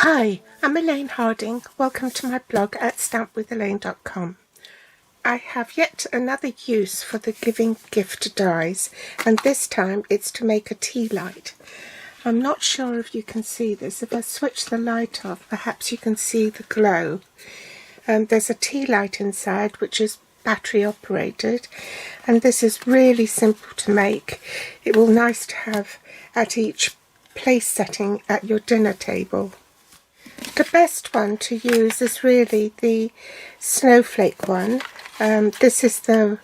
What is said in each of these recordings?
Hi, I'm Elaine Harding. Welcome to my blog at stampwithelaine.com. I have yet another use for the Giving Gift dies, and this time it's to make a tea light. I'm not sure if you can see this. If I switch the light off, perhaps you can see the glow. There's a tea light inside which is battery operated, and this is really simple to make. It will be nice to have at each place setting at your dinner table. The best one to use is really the snowflake one. This is the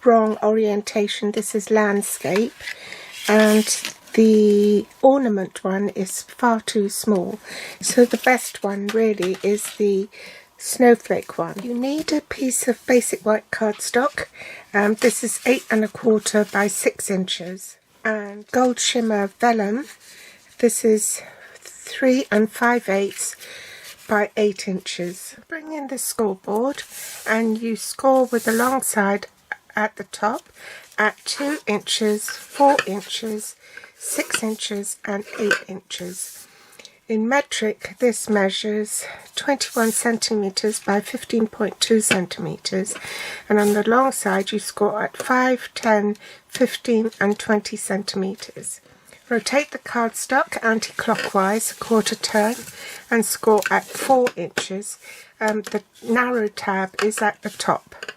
wrong orientation. This is landscape, and the ornament one is far too small. So the best one really is the snowflake one. You need a piece of basic white cardstock. This is 8 1/4 by 6 inches, and gold shimmer vellum. This is 3 5/8 by 8 inches. Bring in the scoreboard and you score with the long side at the top at 2 inches, 4 inches, 6 inches and 8 inches. In metric, this measures 21 centimetres by 15.2 centimetres, and on the long side you score at 5, 10, 15 and 20 centimetres. Rotate the cardstock anti-clockwise a quarter turn and score at 4 inches. The narrow tab is at the top,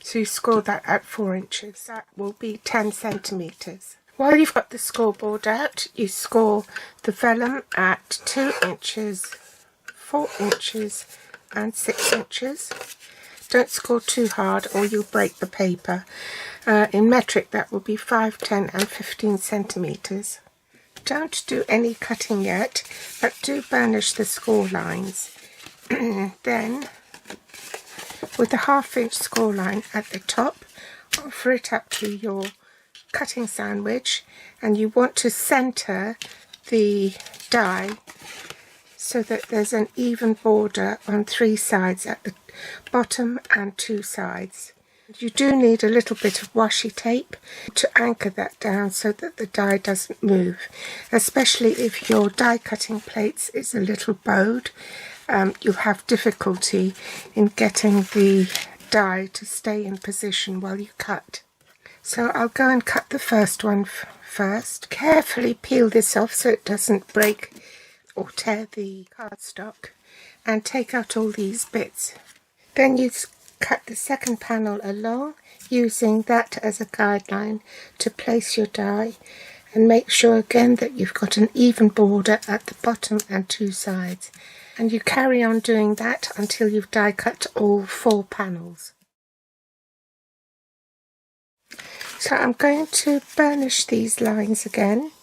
so you score that at 4 inches. That will be 10 centimetres. While you've got the scoreboard out, you score the vellum at 2 inches, 4 inches and 6 inches. Don't score too hard or you'll break the paper. In metric that will be 5, 10 and 15 centimetres. Don't do any cutting yet, but do burnish the score lines. Then, with a 1/2 inch score line at the top, offer it up to your cutting sandwich, and you want to centre the die so that there's an even border on 3 sides at the bottom and 2 sides. You do need a little bit of washi tape to anchor that down so that the die doesn't move, especially if your die cutting plates is a little bowed. You'll have difficulty in getting the die to stay in position while you cut. So I'll go and cut the first one first. Carefully peel this off so it doesn't break or tear the cardstock, and take out all these bits. Then you cut the second panel along, using that as a guideline to place your die, and make sure again that you've got an even border at the bottom and 2 sides, and you carry on doing that until you've die cut all 4 panels. So I'm going to burnish these lines again.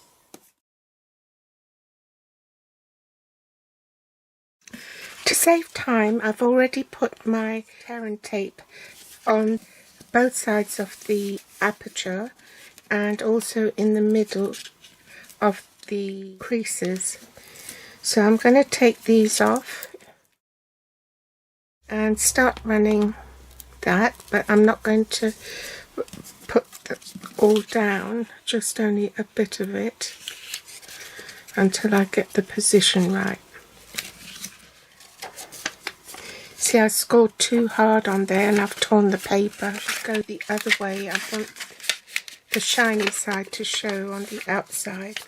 To save time, I've already put my tear and tape on both sides of the aperture and also in the middle of the creases. So I'm going to take these off and start running that, but I'm not going to put all down, just only a bit of it until I get the position right. See, I scored too hard on there and I've torn the paper. Go the other way. I want the shiny side to show on the outside.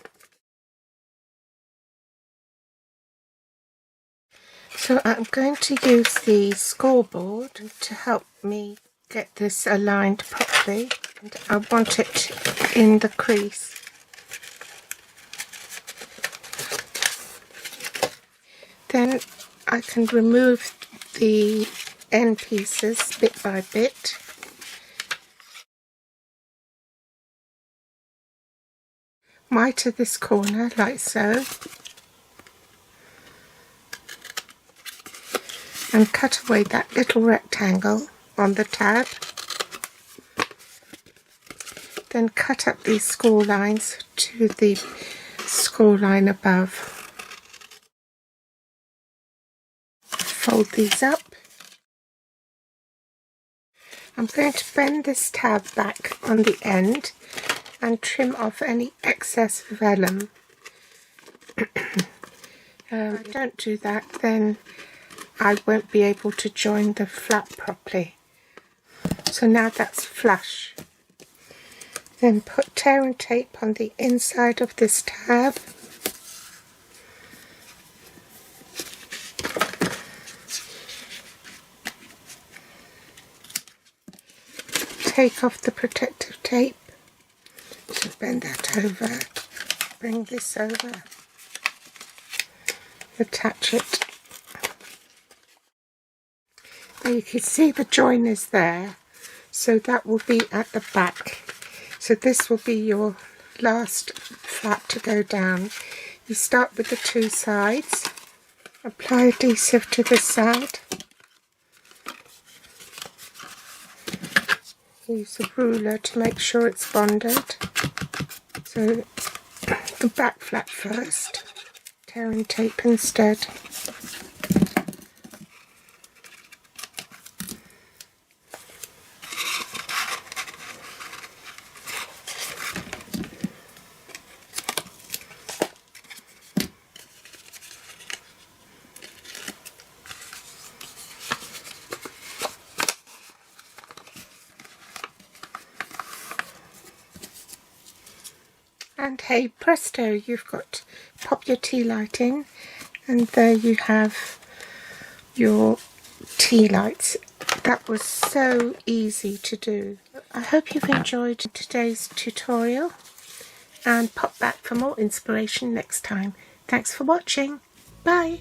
So I'm going to use the scoreboard to help me get this aligned properly. And I want it in the crease. Then I can remove the end pieces bit by bit. Miter this corner like so, and cut away that little rectangle on the tab. Then cut up these score lines to the score line above. Fold these up. I'm going to bend this tab back on the end and trim off any excess vellum. Don't do that, then I won't be able to join the flap properly. So now that's flush. Then put tear and tape on the inside of this tab. Take off the protective tape. So bend that over. Bring this over. Attach it. Now you can see the join is there, so that will be at the back. So this will be your last flap to go down. You start with the two sides, apply adhesive to this side, use a ruler to make sure it's bonded. So the back flap first, tear and tape instead. And hey presto, you've got, pop your tea light in, and there you have your tea lights. That was so easy to do. I hope you've enjoyed today's tutorial, and pop back for more inspiration next time. Thanks for watching. Bye.